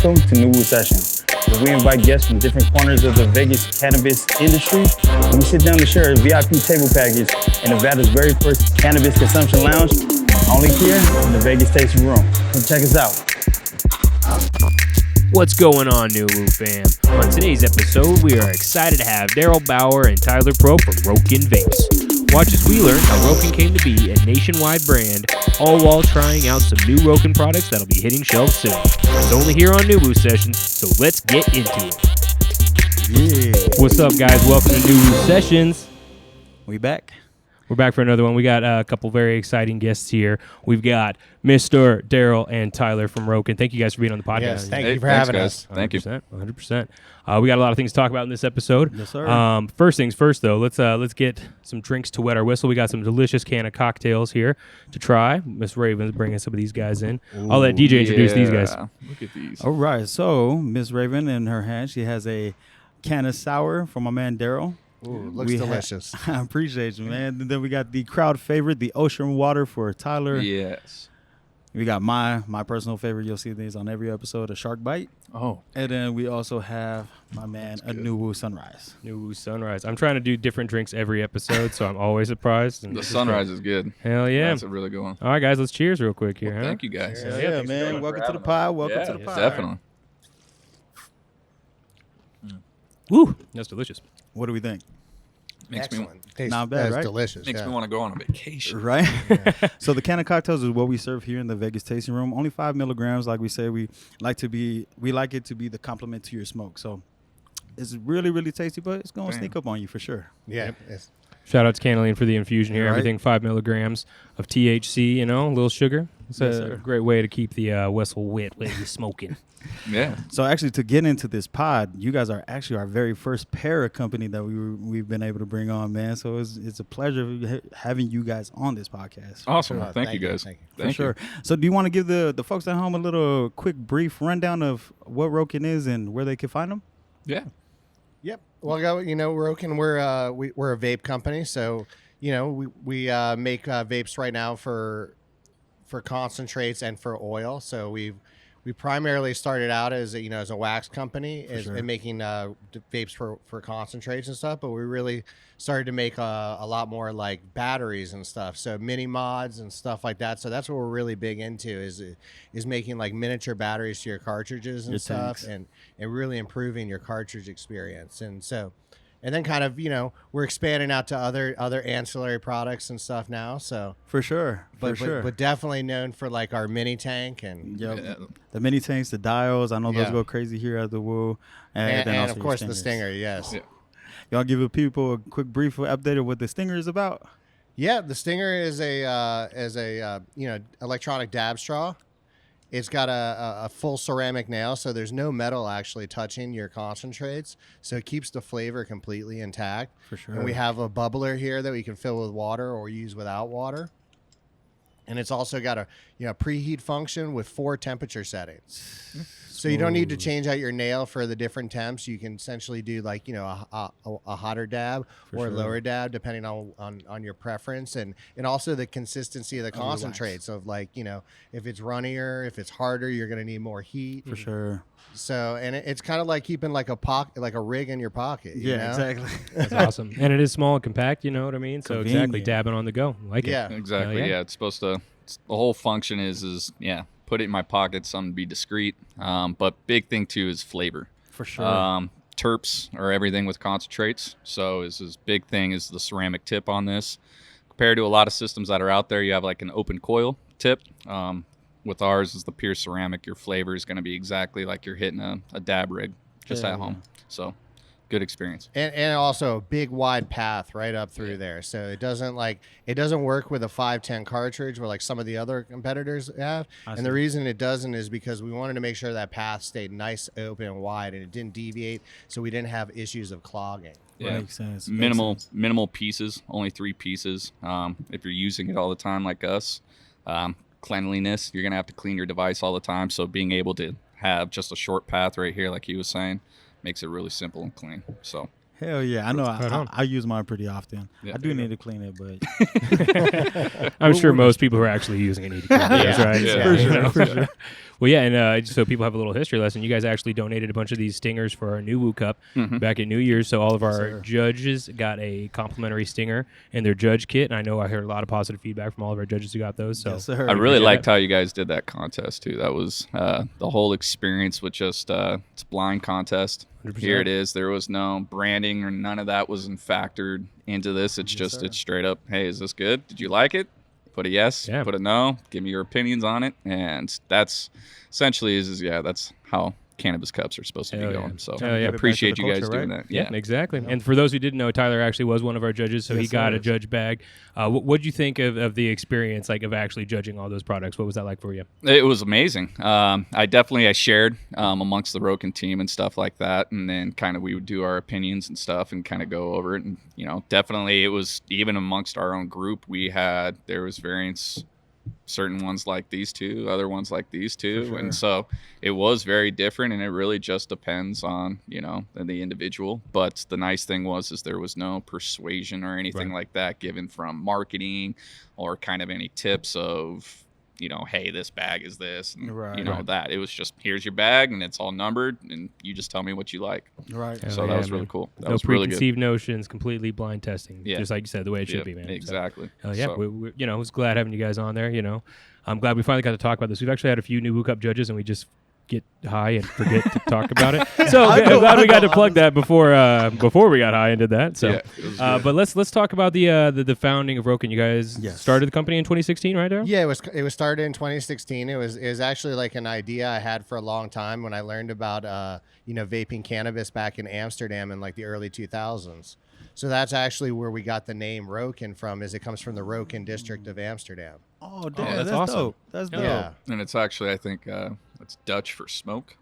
Welcome to NuWu Sessions, where we invite guests from different corners of the Vegas cannabis industry. We sit down to share a VIP table package in Nevada's very first cannabis consumption lounge, only here in the Vegas Tasting Room. Come check us out. What's going on, NuWu fam? On today's episode, we are excited to have Daryl Bauer and Tyler Prough from Rokin Vapes. Watch as we learn how Rokin came to be a nationwide brand, all while trying out some new Rokin products that'll be hitting shelves soon. It's only here on NuWu Sessions, so let's get into it. Yeah. What's up, guys? Welcome to NuWu Sessions. We back. We're back for another one. We got a couple very exciting guests here. We've got Mr. Daryl and Tyler from Rokin. Thank you guys for being on the podcast. Yes, thank you for having us. Thank you. 100%. We got a lot of things to talk about in this episode. Yes, sir. First things first, though. Let's get some drinks to wet our whistle. We got some delicious can of cocktails here to try. Miss Raven's bringing some of these guys in. I'll let DJ introduce these guys. Look at these. All right. So, Miss Raven, in her hand, she has a can of sour from my man Daryl. Ooh, looks delicious. I appreciate you, man. And then we got the crowd favorite, the ocean water for Tyler. Yes. We got my personal favorite. You'll see these on every episode, a shark bite. Oh. And then we also have my man, a NuWu Sunrise. NuWu Sunrise. I'm trying to do different drinks every episode, so I'm always surprised. And The sunrise is good. Hell yeah. That's a really good one. All right, guys, let's cheers real quick here. Well, huh? thank you guys. Yeah, man. Welcome to the pod. Welcome to the pod. Definitely. Woo, that's delicious. What do we think? Makes me Tastes Not bad, right? delicious. makes me want to go on a vacation. Right? So the can of cocktails is what we serve here in the Vegas Tasting Room. Only 5 milligrams. Like we say, we like it to be the complement to your smoke. So it's really, really tasty, but it's going to sneak up on you for sure. Yeah. It's, Shout out to Cannaline for the infusion here. Right. Everything 5 milligrams of THC, a little sugar. It's Yes, a sir. great way to keep the whistle wet when you're smoking. Yeah. So actually, to get into this pod, you guys are actually our very first para company that we've been able to bring on, man. So it's a pleasure having you guys on this podcast. Awesome. Sure. Thank you guys. Thank you. For Thank sure. So do you want to give the folks at home a little quick brief rundown of what Rokin is and where they can find them? Yeah. Yep. Well, Rokin, we're a vape company, so we make vapes right now for concentrates and for oil. So we primarily started out as a wax company and making vapes for concentrates and stuff, but we really started to make a lot more like batteries and stuff, so mini mods and stuff like that. So that's what we're really big into is making like miniature batteries to your cartridges and Your stuff, tanks. and really improving your cartridge experience. And then kind of, we're expanding out to other ancillary products and stuff now. So For sure. but definitely known for like our mini tank and Yep. Yeah. The mini tanks, the dials. I know those Yeah. go crazy here at the Woo. and also of your course the stingers. Stinger. Yes. Yeah. Y'all give the people a quick brief update of what the Stinger is about? Yeah, the Stinger is a electronic dab straw. It's got a full ceramic nail, so there's no metal actually touching your concentrates, so it keeps the flavor completely intact. For sure. And we have a bubbler here that we can fill with water or use without water. And it's also got a preheat function with 4 temperature settings. So you don't need to change out your nail for the different temps. You can essentially do like a hotter dab or a lower dab depending on your preference, and also the consistency of the concentrates of like if it's runnier, if it's harder, you're gonna need more heat. For sure. So and it's kind of like keeping like a rig in your pocket. you know? Exactly. That's awesome. And it is small and compact, you know what I mean? So exactly, Convenient. dabbing on the go. Like Yeah. it. Exactly. Hell Yeah. It's supposed to. The whole function is put it in my pocket, something to be discreet. But big thing too is flavor. For sure. Terps are everything with concentrates. So this big thing is the ceramic tip on this. Compared to a lot of systems that are out there, you have like an open coil tip. With ours is the pure ceramic. Your flavor is going to be exactly like you're hitting a dab rig just Yeah, at home. So good experience. And also a big wide path right up through there, so it doesn't work with a 510 cartridge where like some of the other competitors have. And the reason it doesn't is because we wanted to make sure that path stayed nice, open, and wide, and it didn't deviate, so we didn't have issues of clogging. Yeah. Makes sense. Minimal pieces, only 3 pieces. If you're using it all the time like us, cleanliness, you're gonna have to clean your device all the time. So being able to have just a short path right here, like he was saying, makes it really simple and clean. So Hell yeah. I know. Right on. I use mine pretty often. Yeah. I do need to clean it, but I'm sure most people who are actually using it need to clean theirs, right? Yeah. So, For you sure, know. for sure. Well, yeah, and so people have a little history lesson. You guys actually donated a bunch of these stingers for our NuWu Cup back at New Year's, so all of our sir. judges got a complimentary stinger in their judge kit, and I know I heard a lot of positive feedback from all of our judges who got those. So Yes, sir. I really appreciate liked that. how you guys did that contest too. That was the whole experience with just it's a blind contest. 100%. Here it is. There was no branding or none of that wasn't factored into this. It's just it's straight up. Hey, is this good? Did you like it? Put a yes. Yeah. Put a no. Give me your opinions on it. And that's essentially that's how cannabis cups are supposed to Hell be yeah. going. So Hell yeah. I Give it back appreciate to you the guys culture, doing right? that. Yeah. Exactly. And for those who didn't know, Tyler actually was one of our judges, so he Yes, got sir. a judge bag. What'd you think of the experience, like of actually judging all those products? What was that like for you? It was amazing. I shared amongst the Rokin team and stuff like that, and then kind of we would do our opinions and stuff and kind of go over it. And definitely it was even amongst our own group. There was variance. Certain ones like these two, other ones like these two, For sure. and so it was very different. And it really just depends on the individual. But the nice thing was there was no persuasion or anything like that given from marketing or kind of any tips of hey, this bag is this, and, Right. that. It was just here's your bag and it's all numbered, and you just tell me what you like. Right. Hell So yeah, that was man. really cool. That No was really good. preconceived notions, completely blind testing, Yeah. just like you said, the way it should Yep, be, man. So, exactly. hell yeah, So- we was glad having you guys on there. I'm glad we finally got to talk about this. We've actually had a few NuWu Cup judges, and we just get high and forget to talk about it. So I'm glad we got to plug that before we got high and did that. So, Yeah, it was good. but let's talk about the founding of Rokin. You guys Yes. started the company in 2016, right, Daryl? Yeah, it was started in 2016. It was actually like an idea I had for a long time when I learned about vaping cannabis back in Amsterdam in like the early 2000s. So that's actually where we got the name Rokin from. It comes from the Rokin district of Amsterdam. Oh, damn, that's that's awesome. dope. That's dope. Yeah. And it's actually, I think, it's Dutch for smoke,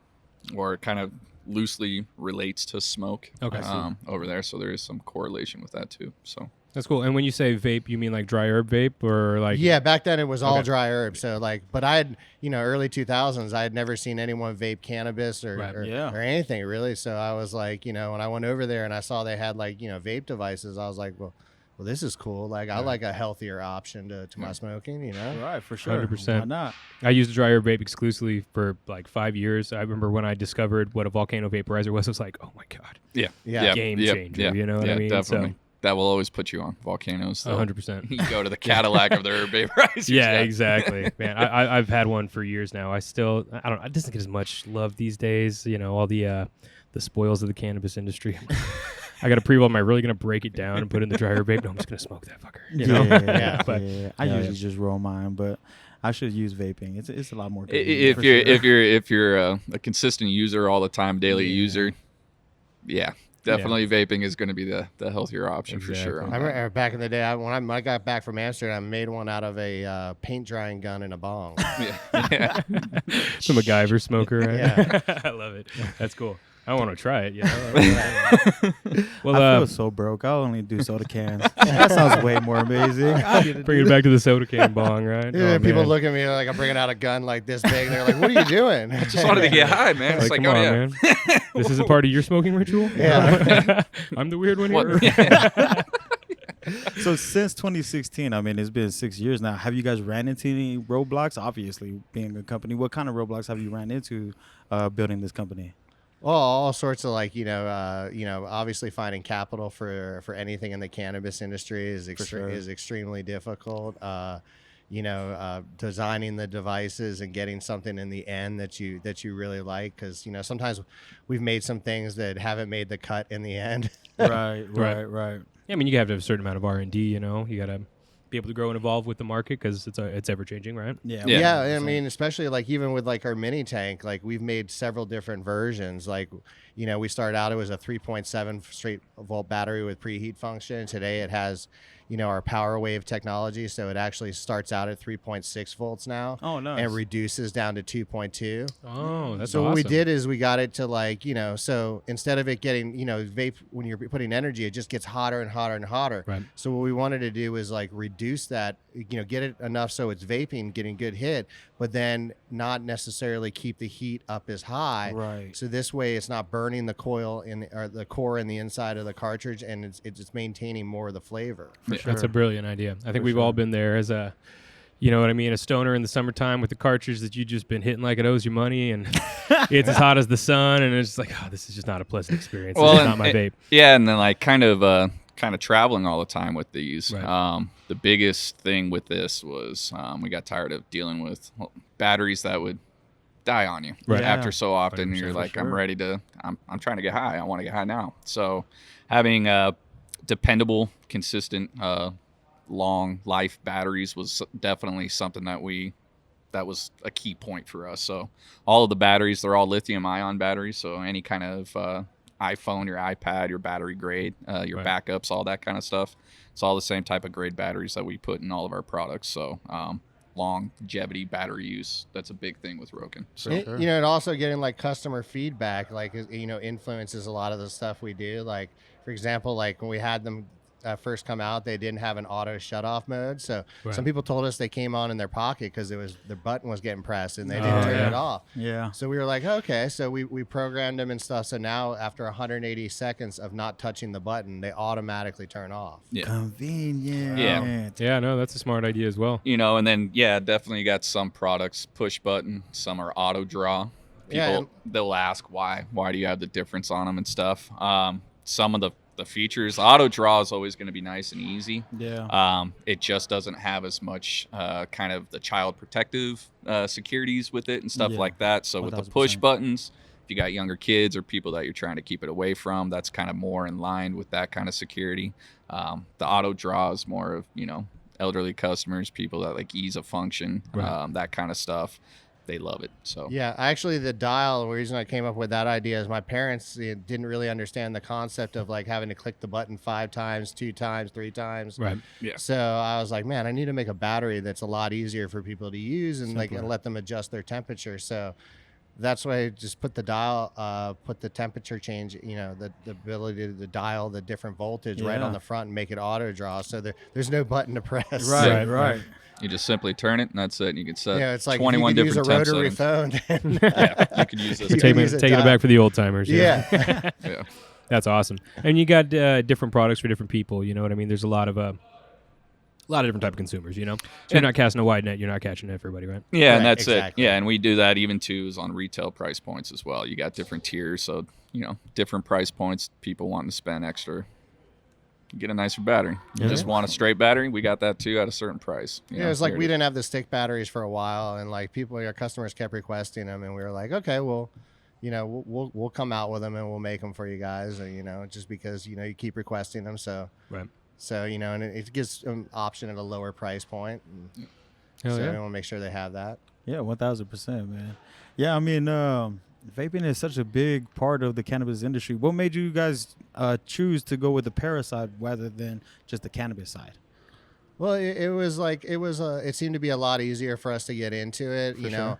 or it kind of loosely relates to smoke. Okay. Over there, so there is some correlation with that too. So That's cool. And when you say vape, you mean like dry herb vape or like? Yeah, back then it was all Okay. dry herb. So but I had, early 2000s, I had never seen anyone vape cannabis or, Right. or, Yeah. or anything really. So I was like, when I went over there and I saw they had like, vape devices, I was like, well, this is cool. Like I like a healthier option to my smoking, Right, for sure. 100%. Why not? I used a dry herb vape exclusively for like 5 years. I remember when I discovered what a volcano vaporizer was, I was like, oh my God. yeah, Yeah. Game changer, Yeah, you know what I yeah, mean? Definitely. So- That will always put you on volcanoes. though. 100%. You go to the Cadillac of the herb vaporizers. Yeah, exactly. Man, I've had one for years now. I doesn't get as much love these days. All the spoils of the cannabis industry. I got to pre-roll. Am I really going to break it down and put it in the dryer vape? No, I'm just going to smoke that fucker. Yeah, But- yeah. I yeah, usually yeah. just roll mine, but I should use vaping. It's a lot more. If convenient, for if sure. you're a consistent user all the time, daily Yeah. user, definitely vaping is going to be the healthier option for sure. Exactly. on I that. remember back in the day, when I got back from Amsterdam, I made one out of a paint drying gun and a bong. Yeah. Some MacGyver smoker. Right? Yeah. I love it. That's cool. I want to try it. Well, I feel so broke. I'll only do soda cans. That sounds way more amazing. I need to bring do it back to the soda can bong, right? Yeah, Oh, people man. look at me like I'm bringing out a gun like this big. They're like, "What are you doing?" Just wanted to get high, man. It's Like, like, come oh on, yeah. man. This is a part of your smoking ritual? Yeah. I'm the weird one What? here. So since 2016, I mean, it's been 6 years now. Have you guys ran into any roadblocks? Obviously, being a company, what kind of roadblocks have you ran into building this company? Well, all sorts of like obviously finding capital for anything in the cannabis industry is sure. extremely difficult. Designing the devices and getting something in the end that you really like, because sometimes we've made some things that haven't made the cut in the end. Right. Yeah, I mean, you have to have a certain amount of R&D, you got to be able to grow and evolve with the market because it's ever changing, right? Yeah. Yeah, I 100%. mean, especially like even with like our mini tank, like we've made several different versions. Like, we started out, it was a 3.7 straight volt battery with preheat function. Today it has, our power wave technology. So it actually starts out at 3.6 volts now. Oh, nice. And reduces down to 2.2. Oh, that's So awesome. what we did is we got it to like, so instead of it getting, vape, when you're putting energy, it just gets hotter and hotter and hotter. Right. So what we wanted to do is like reduce that, get it enough so it's vaping, getting good hit, but then not necessarily keep the heat up as high. Right. So this way, it's not burning the coil or the core in the inside of the cartridge, and it's maintaining more of the flavor. That's a brilliant idea. I think we've sure. all been there as a, you know what I mean, a stoner in the summertime with the cartridge that you've just been hitting like it owes you money, and it's as hot as the sun, and it's just like, oh, this is just not a pleasant experience. This is not my vape. Yeah, and then like kind of traveling all the time with these. Right. The biggest thing with this was we got tired of dealing with batteries that would die on you Right. after so often. 100% You're for like, sure. I'm ready to. I'm trying to get high. I want to get high now. So having dependable, consistent, long life batteries was definitely something that was a key point for us. So all of the batteries, they're all lithium ion batteries. So any kind of iPhone, your iPad, your battery grade, your Right. backups, all that kind of stuff. It's all the same type of grade batteries that we put in all of our products. So longevity battery use, that's a big thing with Rokin. So You know, and also getting like customer feedback, like, you know, influences a lot of the stuff we do. Like, for example, like when we had them first come out, they didn't have an auto shut off mode. So Right. some people told us they came on in their pocket because their button was getting pressed and they didn't turn yeah. it off. Yeah. So we were like, okay, so we programmed them and stuff. So now after 180 seconds of not touching the button, they automatically turn off. yeah. Convenient. Yeah. Yeah, no, that's a smart idea as well. You know, and then definitely got some products push button, some are auto draw. People they'll ask why do you have the difference on them and stuff. Some of the features, auto draw is always going to be nice and easy. Yeah. It just doesn't have as much kind of the child protective securities with it and stuff Yeah. like that. So with the 1000%. push buttons, if you got younger kids or people that you're trying to keep it away from, that's kind of more in line with that kind of security. The auto draw is more of, you know, elderly customers, people that like ease of function, Right. that kind of stuff. They love it. So Yeah, actually, the dial, the reason I came up with that idea is my parents didn't really understand the concept of like having to click the button 5 times, 2 times, 3 times. Right. yeah. So I was like, man, I need to make a battery that's a lot easier for people to use and like Simpler. and let them adjust their temperature. So that's why I just put the dial, put the temperature change, you know, the ability to dial the different voltage right Yeah. on the front and make it auto draw. So there's no button to press. Right. Yeah. Right. You just simply turn it and that's it. And you can set Yeah, it's like 21 if you could different use a temp rotary settings. phone. Then Yeah, you could use this. You Taking can use a it dial. back for the old timers. yeah. Yeah. That's awesome. And you got different products for different people. You know what I mean? There's a lot of different type of consumers. You know, so you're not casting a wide net. You're not catching everybody, right? Yeah, Right, and that's exactly. it. Yeah, and we do that even too is on retail price points as well. You got different tiers, so you know different price points. People wanting to spend extra, get a nicer battery. You just want a straight battery, we got that too at a certain price. You Yeah, know, it's like there we it is. didn't have the stick batteries for a while, and like our customers kept requesting them, and we were like, okay, well, you know, we'll come out with them and we'll make them for you guys, and, you know, just because you know you keep requesting them, so Right. you know, and it gives an option at a lower price point, and Hell so yeah. we want to make sure they have that. Yeah, 1000%, man. Yeah, I mean, vaping is such a big part of the cannabis industry. What made you guys choose to go with the parasite rather than just the cannabis side? Well, it seemed to be a lot easier for us to get into it. You know,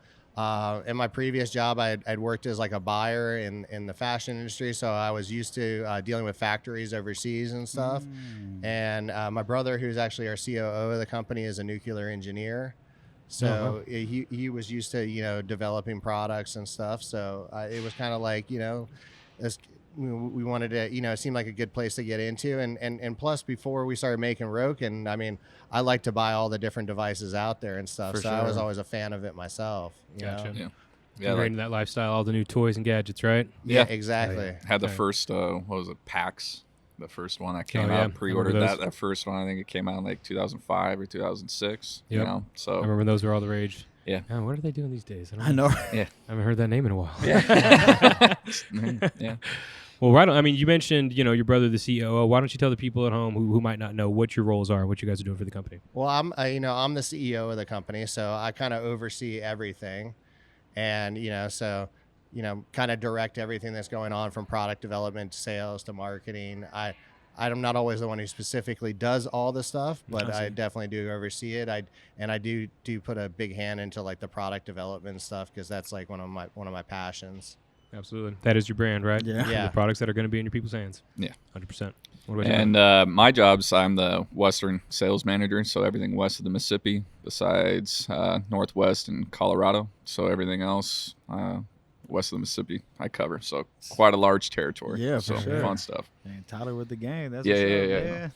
in my previous job, I'd worked as like a buyer in the fashion industry, so I was used to dealing with factories overseas and stuff. And my brother, who's actually our COO of the company, is a nuclear engineer. So he was used to, you know, developing products and stuff. So it was kind of like, you know, we wanted to, you know, it seemed like a good place to get into. And plus, before we started making Rokin, I mean, I like to buy all the different devices out there and stuff. For So I was sure. always a fan of it myself. You Gotcha. know? Yeah. Yeah, Yeah, right like, into that lifestyle, all the new toys and gadgets, right? Yeah, Yeah. exactly. had the Okay. first what was it, PAX, the first one that came Oh, yeah. out, pre-ordered Remember those? that first one. I think it came out in like 2005 or 2006. Yep. You know, I so remember when those were all the rage. Yeah. Oh, what are they doing these days? I know. I haven't heard that name in a while. yeah. Well, right on. I mean, you mentioned, you know, your brother, the COO. Why don't you tell the people at home who might not know what your roles are, what you guys are doing for the company? Well, I'm the CEO of the company, so I kind of oversee everything, and kind of direct everything that's going on from product development to sales to marketing. I'm not always the one who specifically does all the stuff, but I definitely do oversee it. I do put a big hand into like the product development stuff because that's like one of my passions. Absolutely. That is your brand, right? Yeah. Yeah. The products that are going to be in your people's hands. Yeah. 100%. What about you? And my job's, I'm the Western sales manager, so everything west of the Mississippi, besides Northwest and Colorado. So everything else west of the Mississippi, I cover. So quite a large territory. Yeah, so for sure. fun stuff. And Tyler with the game. That's Yeah, what's yeah, up, yeah. man.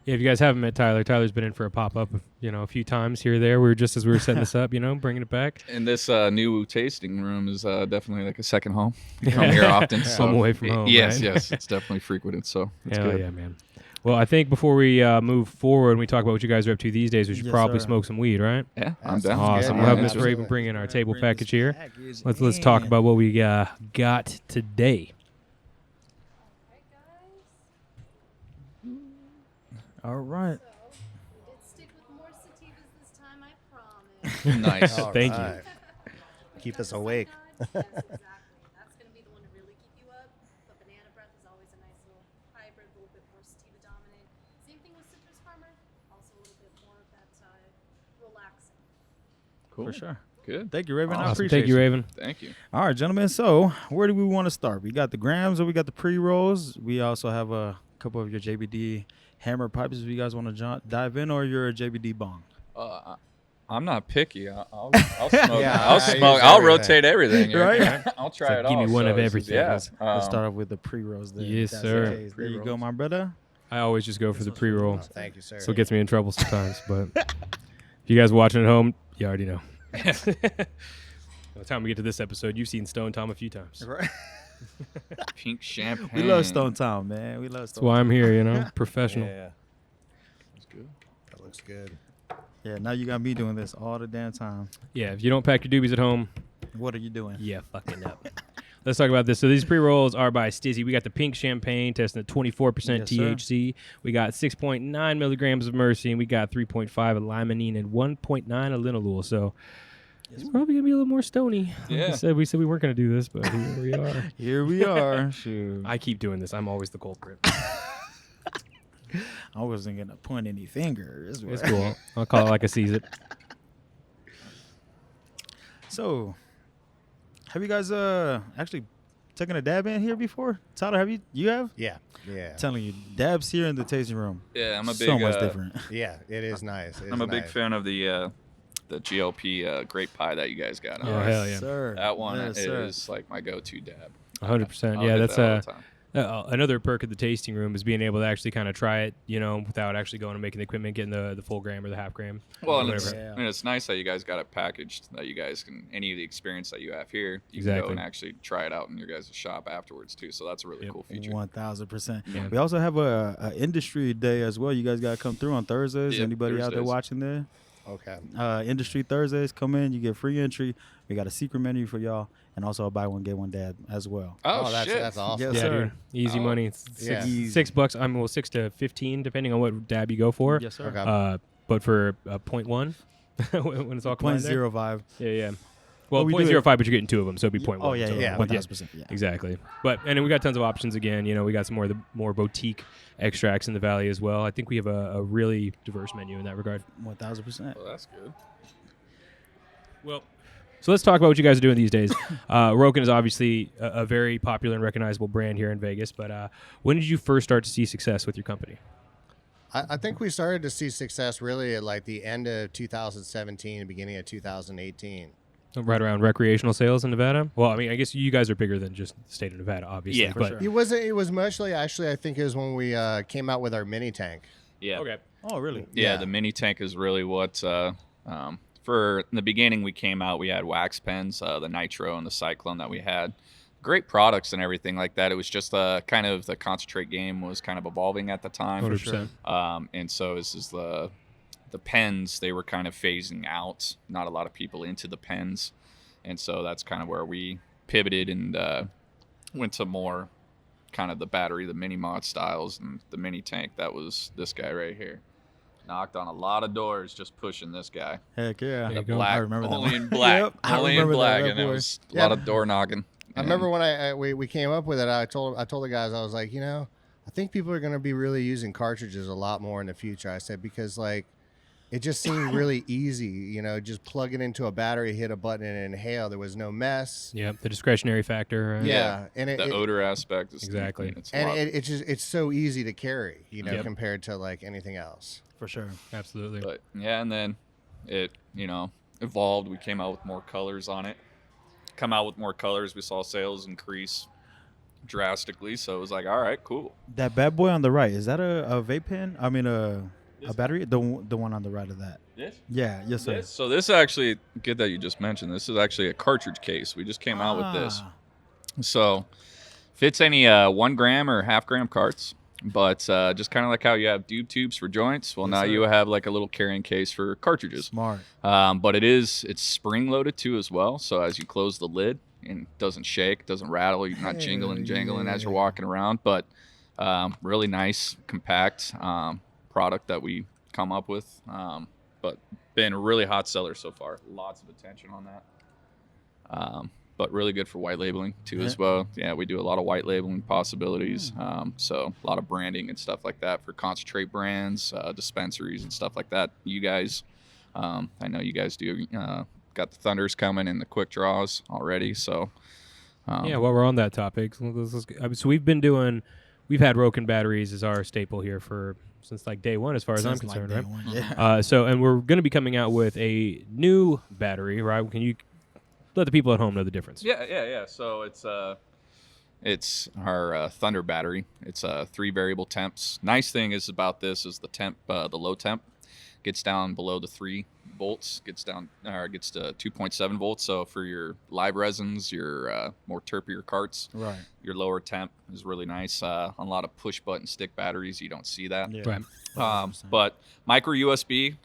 Yeah, if you guys haven't met Tyler, Tyler's been in for a pop-up, a few times here or there. We were just as we were setting this up, bringing it back. And this NuWu tasting room is definitely like a second home. You come here often. So Home away from home, Yes, right? yes. It's definitely frequented. So it's Hell good. yeah, man. Well, I think before we move forward and we talk about what you guys are up to these days, we should Yes, probably sir. smoke some weed, right? Yeah, That I'm down. sounds Awesome. good, We'll have yeah, Mr. absolutely. Raven bring in our table Bring package this here. package Let's talk in. about what we got today. All right. We did stick with more sativas this time, I promise. Nice. All Thank you. right. Keep us awake. Yes, exactly. That's going to be the one to really keep you up. But banana breath is always a nice little hybrid, a little bit more sativa dominant. Same thing with citrus farmer, also a little bit more of that relaxing. Cool. For sure. Good. Thank you, Raven. I Awesome. appreciate Thank you, Raven. Thank you. All right, gentlemen. So, where do we want to start? We got the grams or we got the pre-rolls. We also have a couple of your JBD hammer pipes if you guys want to dive in, or your JBD bong. I'm not picky. I'll smoke. Yeah, I'll I smoke. use I'll everything. rotate everything. here. Right? I'll try So it give all. me one of this is- everything. Yeah. Let's start off with the pre-rolls then. Yes, if that's sir. the case. There you go, Pre-rolls. my brother. I always just go for the pre-roll. Thank you, sir. So it gets me in trouble sometimes. But if you guys watching at home, you already know. By the time we get to this episode, you've seen Stone Tom a few times. Right. Pink champagne. We love Stone Town, man. We love That's Stone why Town. I'm here, professional. Yeah, That's good. that looks good. Yeah, now you got me doing this all the damn time. Yeah, if you don't pack your doobies at home, What are you doing? yeah, fucking up. Let's talk about this. So these pre-rolls are by Stizzy. We got the pink champagne testing at 24% Yes, sir. THC. We got 6.9 milligrams of Mercy, and we got 3.5 of limonene and 1.9 of linalool. So it's probably gonna be a little more stony. Like Yeah. we said we weren't gonna do this, but here we are. Here we are. Shoot. I keep doing this. I'm always the culprit. I wasn't going to point any fingers. It's cool. I'll call it like I sees it. So, have you guys actually taken a dab in here before? Tyler, have you? You have? Yeah, yeah, Telling you, dabs here in the tasting room. Yeah, I'm a big. So much different. yeah. It is nice. It I'm is a big nice. fan of the GLP grape pie that you guys got. Oh, hell yeah. Sir. That one Yes, is sir. like my go-to dab. 100%. I'll Yeah, hit that's that all the time. another perk of the tasting room is being able to actually kind of try it, without actually going and making the equipment, getting the full gram or the half gram. Well, and whatever. it's, Yeah. and it's nice that you guys got it packaged, that you guys can, any of the experience that you have here, you can Exactly. go and actually try it out in your guys' shop afterwards, too. So that's a really Yep. cool feature. 1000%. Yeah. We also have a industry day as well. You guys got to come through on Thursdays. Yep, Anybody out there Thursdays. watching there? Okay. Industry Thursdays, come in. You get free entry. We got a secret menu for y'all, and also a buy one get one dab as well. Oh, that's shit. that's awesome. Yes, Yeah, sir. dude. Easy Oh. money. It's Yeah. $6. I mean, well, 6 to 15, depending on what dab you go for. Yes, sir. Okay. But for 0.1, when it's all combined there. 0.05. Yeah. Well, Well, we do 0.05, but you're getting two of them, so it'd be 0.1. Oh yeah, so yeah, but 1000%. Yeah. Exactly. And then we got tons of options again. We got some more of the more boutique extracts in the valley as well. I think we have a really diverse menu in that regard. 1000%. Well, that's good. Well, so let's talk about what you guys are doing these days. Rokin is obviously a very popular and recognizable brand here in Vegas, but when did you first start to see success with your company? I think we started to see success really at like the end of 2017, beginning of 2018. Right around recreational sales in Nevada? Well, I mean, I guess you guys are bigger than just the state of Nevada, obviously. Yeah, for but sure. It was mostly actually I think it was when we came out with our mini tank. Yeah. Okay. Oh really? Yeah, Yeah. the mini tank is really what, for in the beginning we came out, we had wax pens, the Nitro and the Cyclone that we had. Great products and everything like that. It was just kind of the concentrate game was kind of evolving at the time. 100%. And so this is the pens, they were kind of phasing out. Not a lot of people into the pens. And so that's kind of where we pivoted and went to more kind of the battery, the mini mod styles, and the mini tank. That was this guy right here. Knocked on a lot of doors just pushing this guy. Heck yeah. There you The go. black, I remember that only one. in black, Yep, I only in remember that, black, that and it boy. was a Yeah. lot of door knocking. I remember when we came up with it. I told the guys, I was like, I think people are going to be really using cartridges a lot more in the future. I said because like it just seemed really easy. Just plug it into a battery, hit a button, and inhale. There was no mess. Yep, the discretionary factor. Right? Yeah, and The odor aspect is Exactly. it's so easy to carry, Yep. compared to like anything else. For sure. Absolutely. But yeah, and then it evolved. We came out with more colors on it. We saw sales increase drastically, so it was like, all right, cool. That bad boy on the right, is that a vape pen? I mean, a battery? The one on the right of that. Yes. Yeah, yes, sir. So this actually, good that you just mentioned. This is actually a cartridge case. We just came out with this. So fits any 1 gram or half gram carts, but just kind of like how you have dube tubes for joints. Well, Yes, now sir. you have like a little carrying case for cartridges. Smart. But it's spring loaded too as well. So as you close the lid, and it doesn't shake, doesn't rattle. You're not jingling and jangling as you're walking around. But really nice, compact product that we come up with. But been a really hot seller so far. Lots of attention on that. But really good for white labeling too as well. Yeah, we do a lot of white labeling possibilities. So a lot of branding and stuff like that for concentrate brands, dispensaries and stuff like that. You guys, I know you guys do. Got the Thunders coming and the quick draws already. So Yeah, while we're on that topic, so we've had Rokin batteries as our staple here since like day one, as far as I'm Since, concerned, like, right? day one, yeah. And we're going to be coming out with a new battery, right? Can you let the people at home know the difference? Yeah. So it's our Thunder battery. It's 3 variable temps. Nice thing is about this is the temp, the low temp gets down below the 3 volts, gets to 2.7 volts. So for your live resins, your more terpier carts, Right. your lower temp is really nice. On a lot of push button stick batteries, you don't see that. Yeah. Right. But micro USB,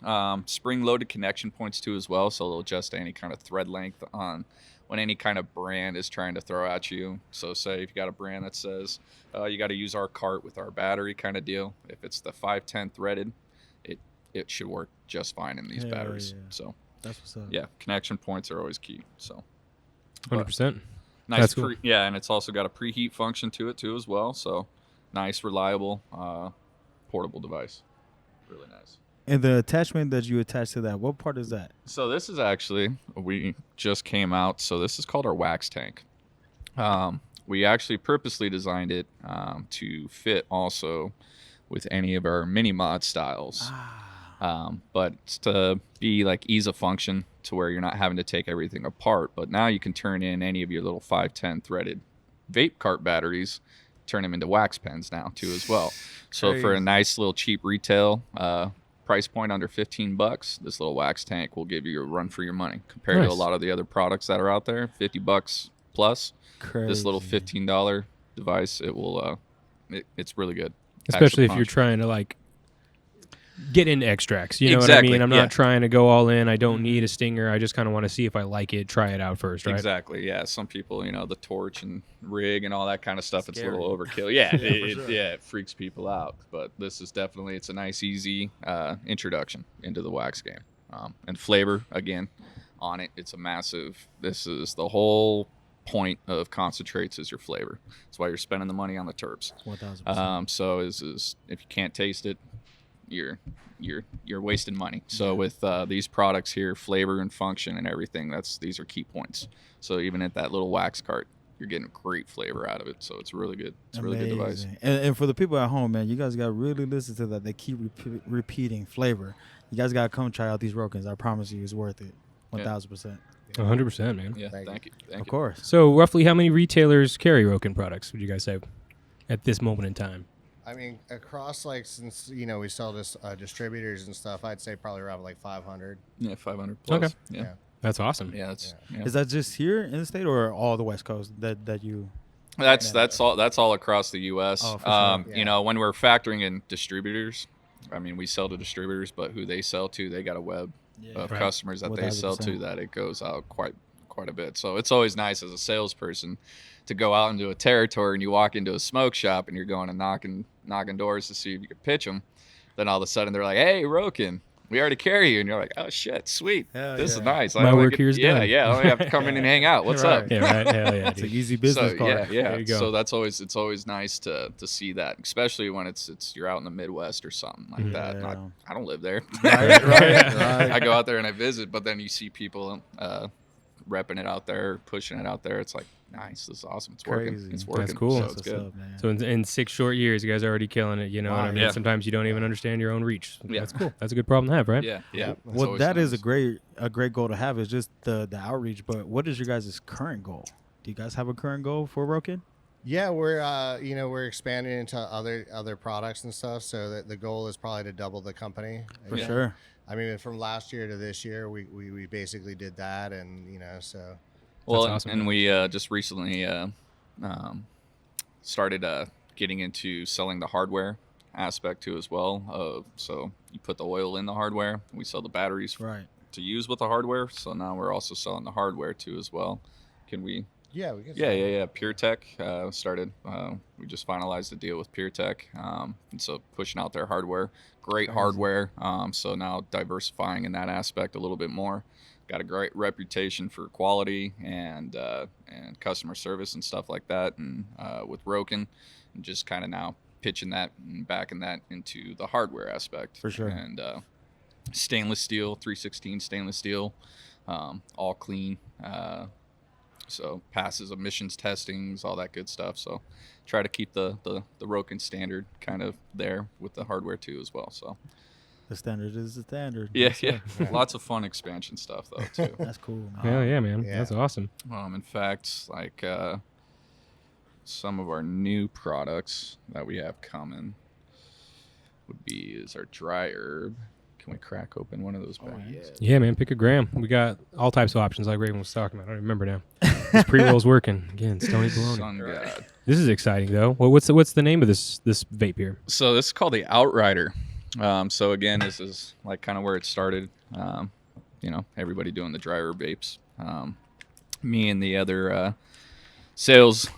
spring loaded connection points too as well, so it'll adjust any kind of thread length on when any kind of brand is trying to throw at you. So say if you got a brand that says you got to use our cart with our battery kind of deal, if it's the 510 threaded, it should work just fine in these Hell batteries. yeah. So That's what's up. yeah, connection points are always key. So 100%. nice. That's cool. And it's also got a preheat function to it too as well. So nice, reliable, portable device. Really nice. And the attachment that you attach to that, what part is that? So this is actually, we just came out. So this is called our wax tank. We actually purposely designed it to fit also with any of our mini mod styles. But it's to be like ease of function to where you're not having to take everything apart. But now you can turn in any of your little 510 threaded vape cart batteries, turn them into wax pens now too as well. So for a nice little cheap retail price point under $15, this little wax tank will give you a run for your money compared to a Nice. lot of the other products that are out there. $50 plus. Crazy. This little $15 device, it will it's really good. Especially if Packs a you're punch. trying to like get into extracts. You know Exactly, what I mean? I'm yeah. not trying to go all in. I don't need a stinger. I just kind of want to see if I like it, try it out first, right? Exactly. Yeah. Some people, the torch and rig and all that kind of stuff, it's a Scary. little overkill. Yeah. sure. It freaks people out. But this is definitely, it's a nice, easy introduction into the wax game. And flavor, again, on it, it's a massive, this is the whole point of concentrates is your flavor. That's why you're spending the money on the terps. 1000%. So is if you can't taste it, you're wasting money. So with these products here, flavor and function and everything, these are key points. So even at that little wax cart, you're getting great flavor out of it. So it's really good. It's a really good device. Amazing. And for the people at home, man, you guys got to really listen to that. They keep repeating flavor. You guys got to come try out these Rokins. I promise you, it's worth it. 1000%. 100%, man. Yeah, Thank thank you. Of course. So roughly how many retailers carry Rokin products, would you guys say, at this moment in time? I mean, across since we sell this distributors and stuff, I'd say probably around 500. Yeah, 500 plus. Okay. Yeah. That's awesome. Yeah, that's yeah. Is that just here in the state or all the West Coast that you? That's all across the U.S. Oh, for sure. Yeah. When we're factoring in distributors, I mean, we sell to distributors, but who they sell to, they got a web of Right. customers that they sell to 1000%. that it goes out quite a bit. So it's always nice as a salesperson to go out into a territory and you walk into a smoke shop and you're going and knocking doors to see if you can pitch them. Then all of a sudden they're like, "Hey, Rokin, we already carry you. And you're like, oh, shit, sweet. Hell This is yeah. nice. My only work here's yeah, done. Yeah, I only have to come in and hang out. What's Right. up? Yeah, right. Hell yeah, It's an dude. easy business So, card. yeah. There you go. So it's always nice to see that, especially when it's you're out in the Midwest or something like that. Yeah. I don't live there. Right. I go out there and I visit, but then you see people repping it out there, pushing it out there. It's like, nice, this is awesome. It's working. Crazy. It's That's working. cool. So That's it's What's good. up, man? So in 6 short years, you guys are already killing it. You know what I mean? Yeah. Sometimes you don't even understand your own reach. Yeah. That's cool. That's a good problem to have, right? Yeah. It's Well, always that is nice. a great goal to have. Is just the outreach. But what is your guys' current goal? Do you guys have a current goal for Rokin? Yeah, we're expanding into other products and stuff. So that the goal is probably to double the company. For Yeah. sure. I mean, from last year to this year, we basically did that, and so. Well, That's awesome, and man. we just recently started getting into selling the hardware aspect too as well. So you put the oil in the hardware. We sell the batteries Right. to use with the hardware. So now we're also selling the hardware too as well. Can we? Yeah, we can. Yeah. PureTech started. We just finalized the deal with PureTech, and so pushing out their hardware, great hardware. So now diversifying in that aspect a little bit more. Got a great reputation for quality and customer service and stuff like that, and with Rokin, and just kind of now pitching that and backing that into the hardware aspect. For sure. And stainless steel, 316 stainless steel, all clean. So passes emissions testings, all that good stuff. So try to keep the Rokin standard kind of there with the hardware too as well. So The standard is the standard. yeah, Yes, yeah. sir. Lots of fun expansion stuff though too. That's cool, man. Hell yeah, man. Yeah. That's awesome. In fact, like some of our new products that we have coming is our dry herb. Can we crack open one of those bags? Yeah, man. Pick a gram. We got all types of options like Raven was talking about. I don't remember now. This pre-roll's working. Again, Stony Bologna. Sun God. This is exciting, though. Well, what's the name of this vape here? So this is called the Outrider. So again, this is like kind of where it started. Everybody doing the dry herb vapes. Me and the other sales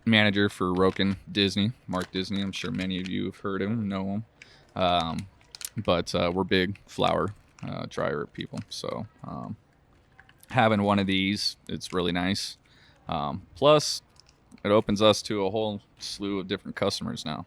manager for Rokin Disney, Mark Disney. I'm sure many of you have heard him, know him. But we're big flower dry herb people. So having one of these, it's really nice. Plus, it opens us to a whole slew of different customers now.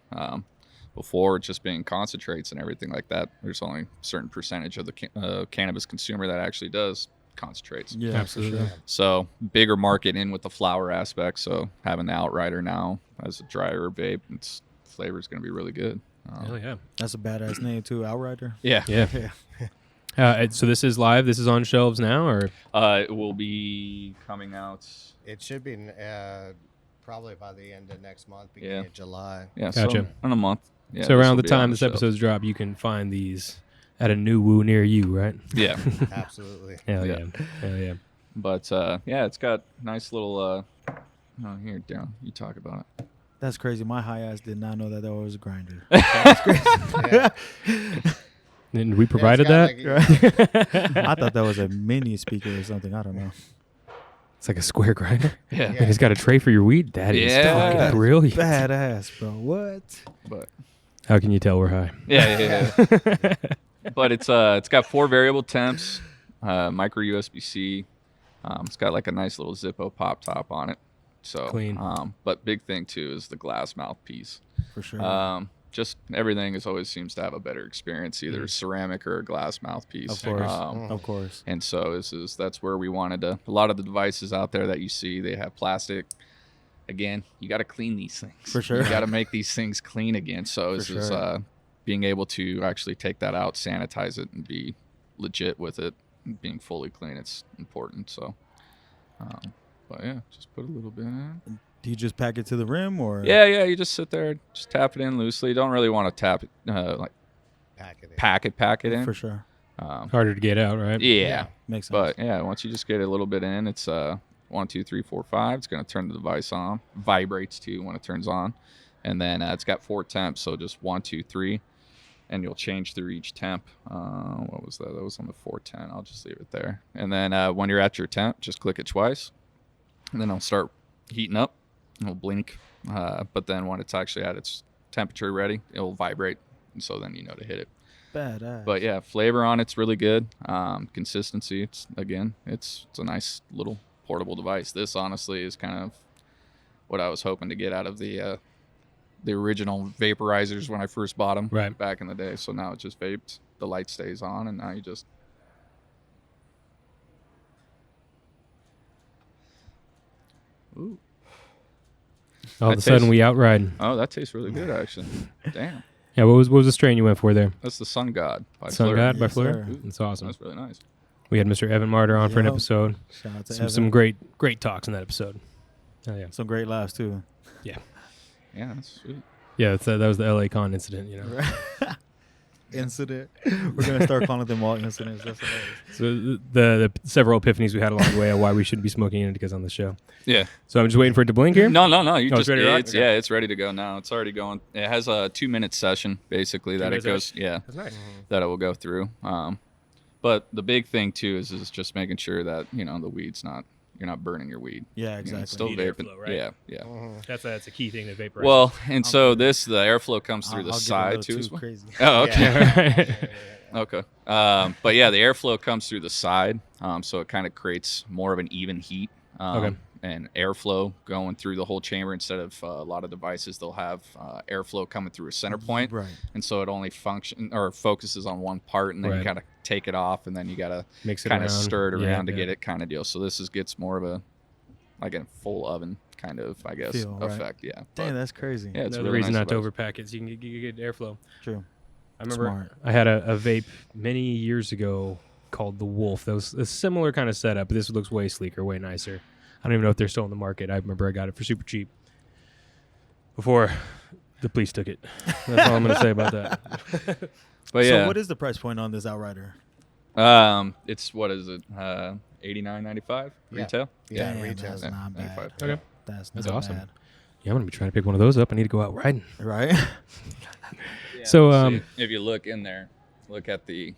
Before, just being concentrates and everything like that, there's only a certain percentage of the cannabis consumer that actually does concentrates. Yeah, Absolutely. For sure. So bigger market in with the flower aspect. So having the Outrider now as a dry herb vape, its flavor is going to be really good. Hell yeah. That's a badass name too, Outrider. Yeah. Yeah. So this is live. This is on shelves now, or It will be coming out. It should be probably by the end of next month, beginning Yeah. of July. Yeah. Gotcha. So in a month. Yeah, so around this'll the be time on this shelf. episode's drop, you can find these at a NuWu near you, right? Yeah. Absolutely. Hell Yeah. yeah. Hell yeah. But it's got nice little. Oh, here, Daryl, you talk about it. That's crazy. My high ass did not know that was a grinder. Yeah. And we provided Yeah, that. I thought that was a mini speaker or something. I don't know. It's like a square grinder. Yeah. And it's got a tray for your weed. That is Yeah. fucking brilliant. Badass, bro. What? But How can you tell we're high? yeah. But it's got 4 variable temps, micro USB-C. It's got like a nice little Zippo pop top on it. So Clean. But big thing too is the glass mouthpiece. For sure. Just everything always seems to have a better experience, either ceramic or a glass mouthpiece. Of course. Mm-hmm. Of course. And so that's where we wanted to. A lot of the devices out there that you see, they have plastic. Again, you got to clean these things. For sure. You got to make these things clean again. So For this is being able to actually take that out, sanitize it, and be legit with it, and being fully clean. It's important. So, but yeah, just put a little bit in. Do you just pack it to the rim or? Yeah. You just sit there, just tap it in loosely. You don't really want to tap it, like pack it in. For sure. Harder to get out, right? Yeah. Makes sense. But yeah, once you just get a little bit in, it's 1, 2, 3, 4, 5. It's gonna turn the device on. Vibrates too when it turns on, and then it's got 4 temps, so just 1, 2, 3, and you'll change through each temp. What was that? That was on the 410. I'll just leave it there. And then when you're at your temp, just click it twice, and then it'll start heating up. It'll blink, but then when it's actually at its temperature ready, it'll vibrate, and so then you know to hit it. Badass. But yeah, flavor on it's really good. Consistency, it's a nice little portable device. This honestly is kind of what I was hoping to get out of the original vaporizers when I first bought them back in the day. So now it just vapes, the light stays on, and now you just. Ooh. All of a sudden, we out riding. Oh, that tastes really good, actually. Damn. Yeah, what was the strain you went for there? That's the Sun God by Sun Fleur. God by Yes, Fleur? sir. That's awesome. That's really nice. We had Mr. Evan Martyr on for an Yep. episode. Shout out to Some Evan. great talks in that episode. Oh, yeah. Some great laughs too. Yeah, that's sweet. Yeah, that was the LA Con incident, you know. Incident. We're gonna start calling them all incidents. That's hilarious. So the several epiphanies we had along the way of why we shouldn't be smoking indicas on the show. Yeah. So I'm just waiting for it to blink here. No. You Oh, it's just ready to rock? it's, Okay. yeah, it's ready to go now. It's already going. It has a 2-minute session basically that it 2 minute goes. Yeah, That's nice. that it will go through. But the big thing too is just making sure that the weed's not you're not burning your weed. Yeah, It's exactly. still Need vaping. airflow, right? Yeah. That's a key thing to vaporize. Well, and so the airflow comes through I'll the get a side little too. As too well. crazy. Oh, okay. Yeah. Okay. But yeah, the airflow comes through the side, so it kind of creates more of an even heat. Okay. And airflow going through the whole chamber instead of a lot of devices, they'll have airflow coming through a center point, Right. and so it only focuses on one part, and then you Right. gotta take it off, and then you gotta Mix it kind of around. stir it Yeah, around to yeah. get it kind of deal. So this gets more of a full oven kind of Feel, right. effect. Yeah. Dang, But, that's crazy. yeah, it's Another really reason nice not to device. overpack it, so you can get airflow. True. I remember Smart. I had a vape many years ago called the Wolf. That was a similar kind of setup, but this looks way sleeker, way nicer. I don't even know if they're still in the market. I remember I got it for super cheap before the police took it. That's all I'm going to say about that. But yeah. So what is the price point on this Outrider? It's what is it? $89.95 Yeah. retail. Yeah, Damn, retail. That's Yeah, not bad. 95. Okay. That's That's not awesome. bad. Yeah, I'm going to be trying to pick one of those up. I need to go out riding. Right? So, See, if you look in there, look at the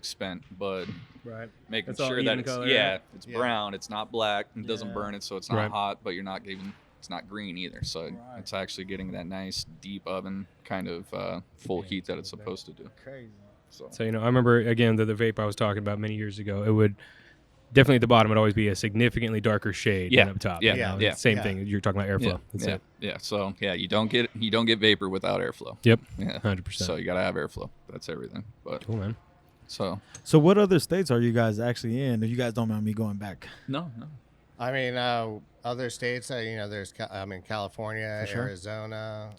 spent bud, right. making That's all sure that even it's color, it's yeah. brown, it's not black, it doesn't Yeah. burn it, so it's not Right. hot, but you're not it's not green either, so it's actually getting that nice deep oven kind of full heat that it's supposed to do. Crazy. So So, I remember, again, the vape I was talking about many years ago, it would definitely at the bottom would always be a significantly darker shade Yeah. than up top. Yeah. You know, Yeah. Same Yeah. thing. You're talking about airflow. That's yeah, it. yeah. So you don't get vapor without airflow. Yep. Yeah, 100%. So you gotta have airflow. That's everything. But Cool, man. so So what other states are you guys actually in? If you guys don't mind me going back. no. I mean, other states, there's California, For sure. Arizona,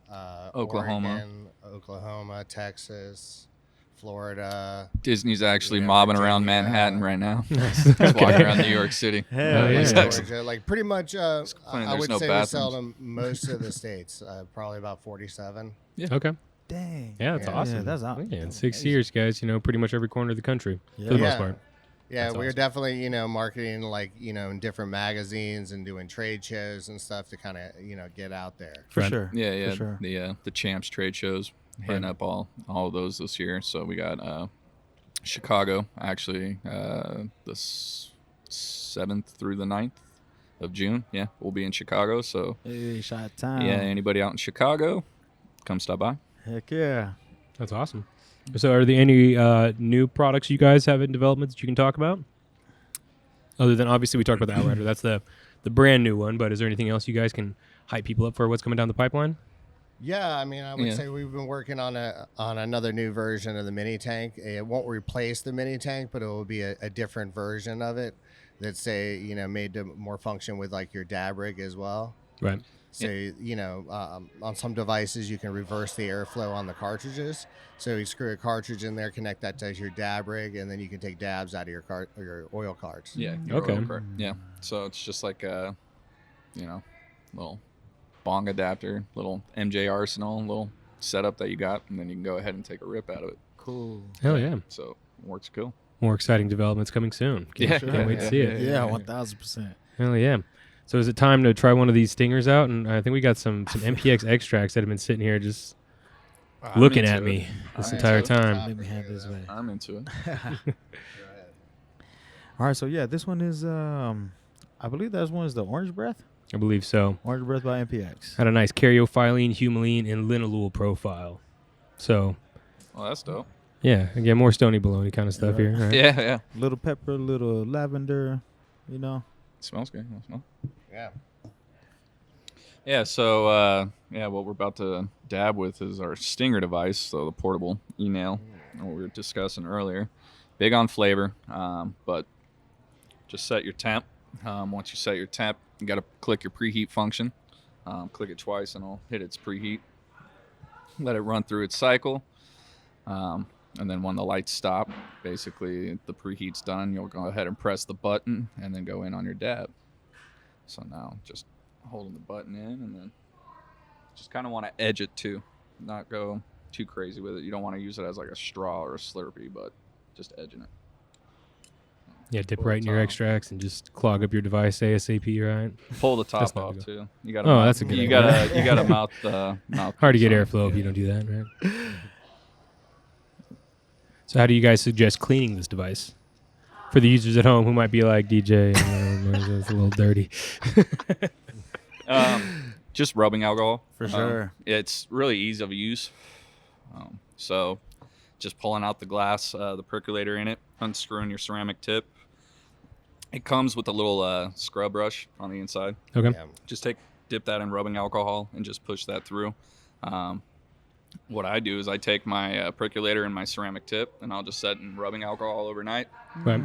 Oklahoma. Oregon, Oklahoma, Texas, Florida. Disney's actually Yeah, mobbing around Virginia. Manhattan right now. Just walking around New York City. Hell yeah. Georgia, like pretty much, claiming I there's would no say we sell bathrooms. to most of the states, probably about 47. Okay. Dang. Yeah, that's Yeah. awesome. Yeah, that's awesome. Yeah, in 6 years, guys, pretty much every corner of the country for the Yeah. most part. Yeah, That's we're awesome. definitely, marketing in different magazines and doing trade shows and stuff to kind of, get out there. For Right. sure. Yeah. For sure. The Champs trade shows hitting Right. up all of those this year. So we got Chicago actually the 7th through the 9th of June. Yeah, we'll be in Chicago. So Hey, shot time. yeah, anybody out in Chicago, come stop by. Heck yeah. That's awesome. So, are there any new products you guys have in development that you can talk about? Other than obviously we talked about the Outrider, that's the brand new one. But is there anything else you guys can hype people up for? What's coming down the pipeline? Yeah, I mean, I would Yeah. say we've been working on another new version of the mini tank. It won't replace the mini tank, but it will be a different version of it that's made to more function with like your dab rig as well. Right. So, on some devices, you can reverse the airflow on the cartridges. So you screw a cartridge in there, connect that to your dab rig, and then you can take dabs out of your your oil carts. Yeah. Okay. oil cart. Yeah. So it's just like a, little bong adapter, little MJ Arsenal, little setup that you got, and then you can go ahead and take a rip out of it. Cool. Hell yeah. So it works cool. More exciting developments coming soon. Can't wait to see it. Yeah, 1000%. Hell yeah. So is it time to try one of these stingers out? And I think we got some MPX extracts that have been sitting here just looking at into me it. this I'm entire into it. time. Let me have this way. I'm into it. All right, so yeah, this one is I believe that one is the Orange Breath. I believe so. Orange Breath by MPX. Had a nice caryophyllene, humulene, and linalool profile. So, Well, that's dope. Yeah, again, more stony baloney kind of stuff here. Right? Yeah. Little pepper, little lavender, you know. Smells good. Smell. Yeah. Yeah, so what we're about to dab with is our stinger device, so the portable e-nail, what we were discussing earlier. Big on flavor, but just set your temp. Once you set your temp, you got to click your preheat function. Click it twice and it'll hit its preheat. Let it run through its cycle. And then when the lights stop, basically the preheat's done, you'll go ahead and press the button and then go in on your dab. So now just holding the button in and then just kind of want to edge it too, not go too crazy with it. You don't want to use it as like a straw or a Slurpee, but just edging it. Yeah, dip Pull right the in your top. extracts and just clog up your device ASAP, right? Pull the That's top not off good. too. You got Oh, that's a good you idea. gotta mouth Hard to get some. airflow if you don't do that, right? So how do you guys suggest cleaning this device? For the users at home who might be like, DJ, it's a little dirty. Just rubbing alcohol. For sure. It's really easy of use. So just pulling out the glass, the percolator in it, unscrewing your ceramic tip. It comes with a little scrub brush on the inside. Okay. Yeah. Just dip that in rubbing alcohol and just push that through. What I do is I take my percolator and my ceramic tip and I'll just set in rubbing alcohol overnight. Right.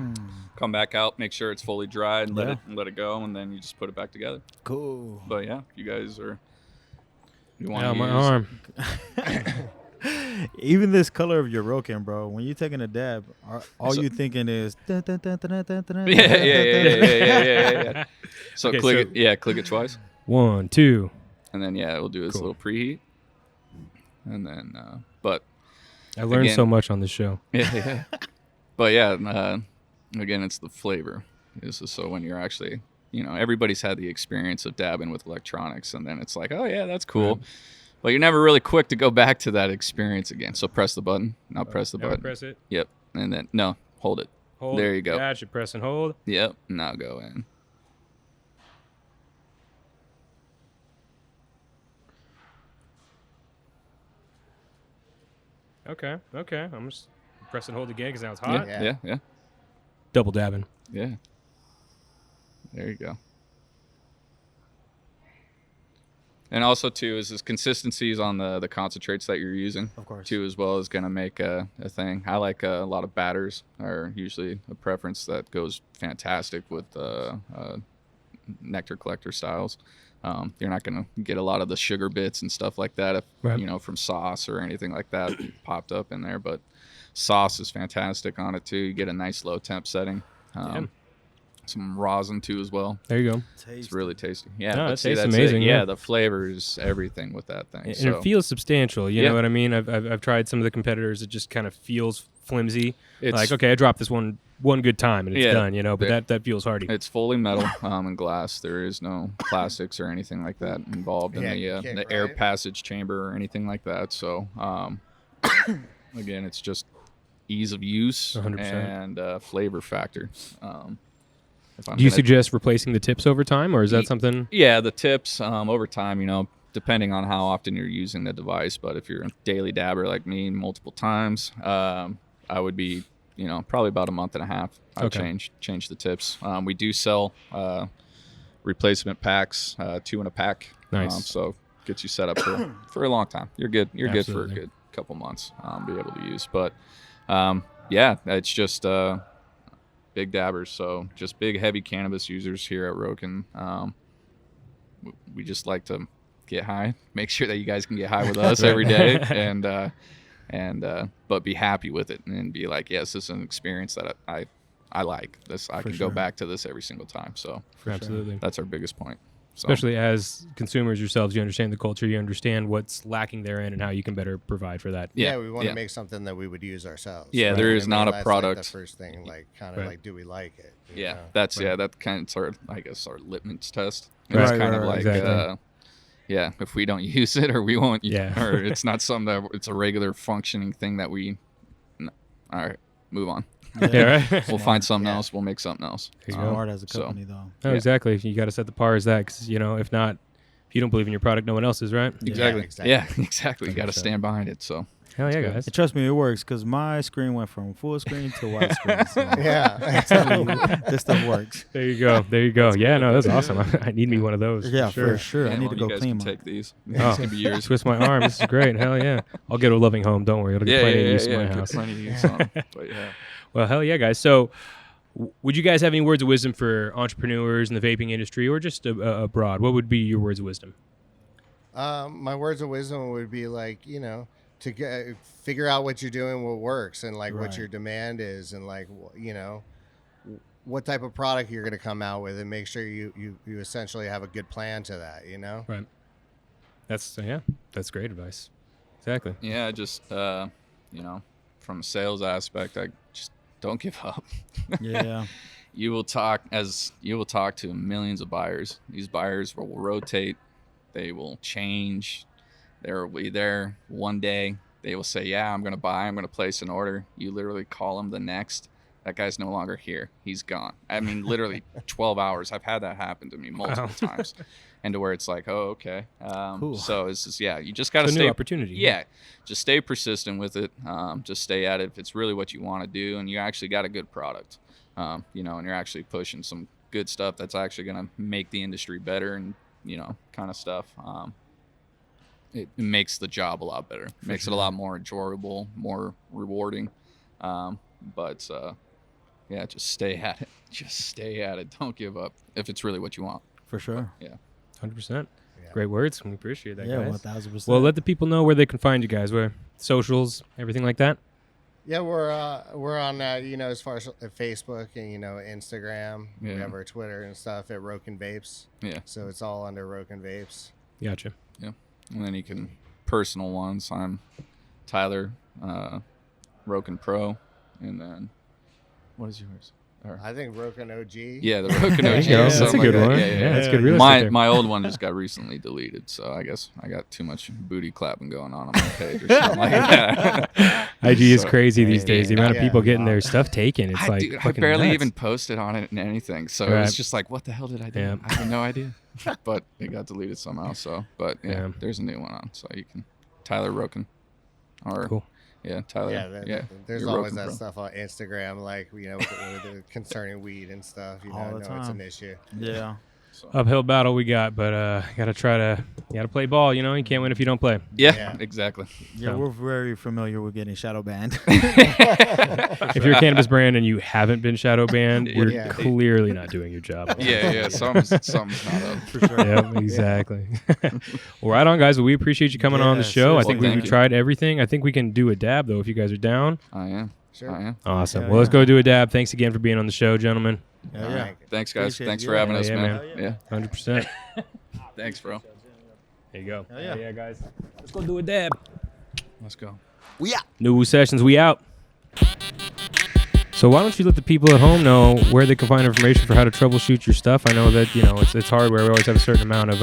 Come back out, make sure it's fully dried, and Yeah. let it go, and then you just put it back together. Cool. But yeah, if you guys you want Ow, to my use arm. Even this color of your Rokin, bro. When you're taking a dab, all So- you thinking is. yeah. So Okay, click so- it, click it twice, 1, 2. and then it will do its Cool. little preheat, and then but I learned Again- so much on this show. yeah. But yeah, again, it's the flavor. This is so when you're actually, everybody's had the experience of dabbing with electronics, and then it's like, oh yeah, that's cool. Right. But you're never really quick to go back to that experience again. So press the button. Now press the Now button. press it. Yep. And then no, hold it. Hold. There you go. Gotcha. Press and hold. Yep. Now go in. Okay. I'm just press and hold again because now it's hot. Yeah. Double dabbing. Yeah. There you go. And also too is consistencies on the concentrates that you're using. Of course. Too as well is gonna make a thing. I like a lot of batters are usually a preference that goes fantastic with nectar collector styles. You're not gonna get a lot of the sugar bits and stuff like that if Right. from sauce or anything like that popped up in there. But sauce is fantastic on it too. You get a nice low temp setting. Some rosin too as well. There you go. It's really tasty. Yeah, No, but it see, tastes that's amazing, It. yeah. Yeah, the flavor is everything with that thing. And So it feels substantial. You Yeah. know what I mean? I've tried some of the competitors. It just kind of feels flimsy. It's- Like, okay, I dropped this one good time and it's Yeah. done. But Yeah. that feels hardy. it's fully metal and glass. There is no plastics or anything like that involved Yeah, in you the can't, air right? passage chamber or anything like that. So again, it's just ease of use 100%. and flavor factor. If I'm Do you gonna- suggest replacing the tips over time, or is that something? Yeah, the tips over time, depending on how often you're using the device. But if you're a daily dabber like me, multiple times, I would be, probably about a month and a half. I'd Okay. change the tips. We do sell replacement packs, 2 in a pack. Nice. So gets you set up for a long time. You're good. You're good for a Absolutely. good couple months. Be able to use. But yeah, it's just. Big dabbers, so just big heavy cannabis users here at Rokin. We just like to get high, make sure that you guys can get high with us every day, and but be happy with it and be like, yes, this is an experience that I like. This I can sure. go back to this every single time. So Absolutely. that's our biggest point. So, Especially as consumers yourselves, you understand the culture, you understand what's lacking therein, and how you can better provide for that. Yeah, we want to yeah. make something that we would use ourselves. Yeah, there is I mean, not a that's product- Like the first thing, like kind of Right. like, do we like it? you yeah, know? that's that kind of sort of I guess our litmus test. Right, It's kind of right, like exactly. yeah, if we don't use it or we won't, Yeah. or it's not something that it's a regular functioning thing that we. No. All right, move on. Yeah, right. We'll find something Yeah. else. We'll make something else. There you go. Smart as a So- company, though. No, Yeah. exactly. You got to set the par as that, because if not, if you don't believe in your product, no one else is, right? Exactly. exactly. Yeah, exactly. You got to 100%. stand behind it. So Hell yeah, guys. And trust me, it works because my screen went from full screen to widescreen. So Yeah. I'm telling you, this stuff works. There you go. There you go. Yeah, no, that's awesome. I need me one of those. Yeah, for for sure. I Yeah, need well, to go you guys clean can mine. take these. Oh, It's gonna be yours. twist my arm. This is great. Hell yeah. I'll get a loving home. Don't worry. It'll get plenty of use in my Get house. plenty of use on 'em. But yeah. Well, hell yeah, guys. So, would you guys have any words of wisdom for entrepreneurs in the vaping industry, or just abroad? What would be your words of wisdom? My words of wisdom would be like, to figure out what you're doing, what works, and like what Right. your demand is, and like, what type of product you're going to come out with, and make sure you essentially have a good plan to that, Right. That's that's great advice. Exactly. Yeah, just from a sales aspect, I just don't give up. Yeah. You will talk to millions of buyers. These buyers will rotate. They will change. There will be there one day. They will say, yeah, I'm going to buy. I'm going to place an order. You literally call them the next. That guy's no longer here. He's gone. I mean, literally 12 hours. I've had that happen to me multiple times. And to where it's like, oh, okay. Cool. So it's just, you just got to It's a stay. new opportunity. Yeah. Just stay persistent with it. Just stay at it. If it's really what you want to do and you actually got a good product, and you're actually pushing some good stuff that's actually going to make the industry better and, kind of stuff. It makes the job a lot better. It makes it a lot more enjoyable, more rewarding. Just stay at it. Just stay at it. Don't give up if it's really what you want. For sure. 100%. Yeah. Great words. We appreciate that, Yeah, guys. 1000%. Well, let the people know where they can find you guys. Where socials, everything like that. Yeah, we're on as far as Facebook and Instagram. Yeah. We have our Twitter and stuff at Rokin Vapes. Yeah. So it's all under Rokin Vapes. Gotcha. And then you can personal ones. I'm Tyler, Rokin Pro, and then what is yours? I think Rokin OG. Yeah, the Rokin There OG. you go. or That's a something good like one. that. Yeah, that's good real estate. My old one just got recently deleted, so I guess I got too much booty clapping going on my page or something like that. IG is So, crazy these days. The amount of Yeah. people getting their stuff taken, it's like I fucking barely nuts. even posted on it and anything, so it Right. was just like, what the hell did I do? Yeah. I have no idea. But it got deleted somehow. So, but Yeah. there's a new one on, so you can Tyler Rokin, or Cool. Tyler. There's you're always Rokin that Pro. stuff on Instagram, like with the concerning weed and stuff. All I the know it's an time. issue. Yeah. Uphill battle we got, but gotta play ball. You can't win if you don't play. Yeah, Yeah. exactly. Yeah, we're very familiar with getting shadow banned. If you're a cannabis brand and you haven't been shadow banned, you're Yeah. clearly not doing your job. Yeah, something's not up. For sure. Yep, exactly. Well, right on, guys. Well, we appreciate you coming on the Yeah, show. I seriously. think Thank we've you. tried everything. I think we can do a dab, though, if you guys are down. I am. Sure. I am. Awesome. Yeah, Well, let's yeah. go do a dab. Thanks again for being on the show, gentlemen. Yeah, All yeah. right. Thanks, guys. Appreciate Thanks it. for having Yeah, us, yeah, man. man. Yeah. 100%. Thanks, bro. There you go. yeah. Yeah, guys. Let's go do a dab. Let's go. NuWu Sessions, we out. So why don't you let the people at home know where they can find information for how to troubleshoot your stuff? I know that it's hardware. We always have a certain amount of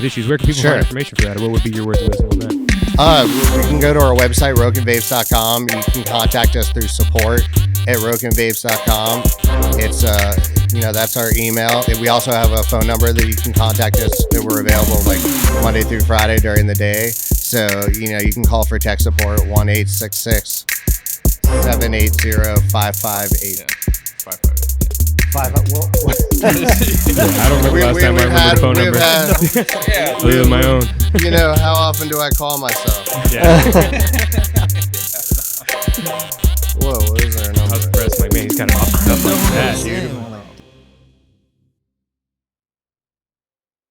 issues. Where can people Sure. find information for that? Or what would be your words of wisdom on that? You can go to our website, rokinvapes.com. You can contact us through support at rokinvapes.com. It's that's our email. And we also have a phone number that you can contact us that we're available like Monday through Friday during the day. So you can call for tech support 1-866-780-558. Yeah. 558. Five. I don't remember last time I remembered the phone number. Yeah. Other than my own. How often do I call myself? Yeah. Whoa, what is our I number? was impressed. Like, man, he's kind of off the cuff like that, dude.